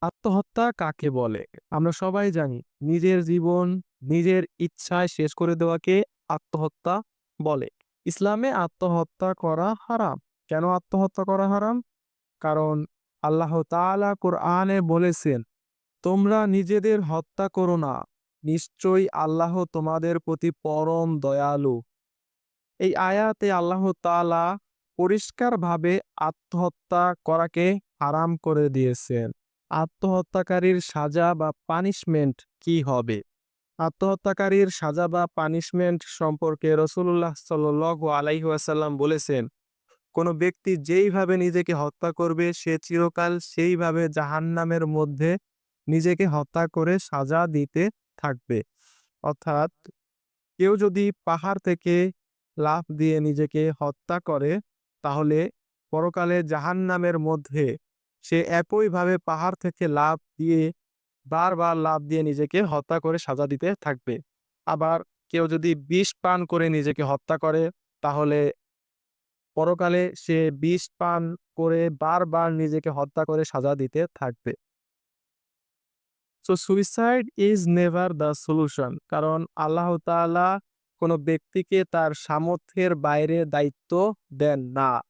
আত্মহত্যা কাকে বলে? আমরা সবাই জানি নিজের জীবন নিজের ইচ্ছায় শেষ করে দেওয়াকে আত্মহত্যা বলে। ইসলামে আত্মহত্যা করা হারাম। কেন আত্মহত্যা করা হারাম? কারণ আল্লাহ তাআলা কোরআনে বলেছেন, "তোমরা নিজেদের হত্যা করো না। নিশ্চয়ই আল্লাহ তোমাদের প্রতি পরম দয়ালু।" এই আয়াতে আল্লাহ তাআলা পরিষ্কারভাবে আত্মহত্যা করাকে হারাম করে দিয়েছেন। আত্মহত্যাকারীর সাজা বা পানিশমেন্ট কি হবে? আত্মহত্যাকারীর সাজা বা পানিশমেন্ট সম্পর্কে রাসূলুল্লাহ সাল্লাল্লাহু আলাইহি ওয়াসাল্লাম বলেছেন, "কোন ব্যক্তি যেইভাবে নিজেকে হত্যা করবে সে চিরকাল সেইভাবে জাহান্নামের মধ্যে নিজেকে হত্যা করে সাজা দিতে থাকবে।" অর্থাৎ কেউ যদি পাহাড় থেকে লাফ দিয়ে নিজেকে হত্যা করে, তাহলে পরকালে জাহান্নামের মধ্যে সে একইভাবে পাহাড় থেকে লাফ দিয়ে বারবার লাফ দিয়ে নিজেকে হত্যা করে সাজা দিতে থাকবে। আবার কেউ যদি বিষ পান করে নিজেকে হত্যা করে, তাহলে পরকালে সে বিষ পান করে বারবার নিজেকে হত্যা করে সাজা দিতে থাকবে। So suicide is never the solution. কারণ আল্লাহ তাআলা কোন ব্যক্তিকে তার সামর্থ্যের বাইরে দায়িত্ব দেন না।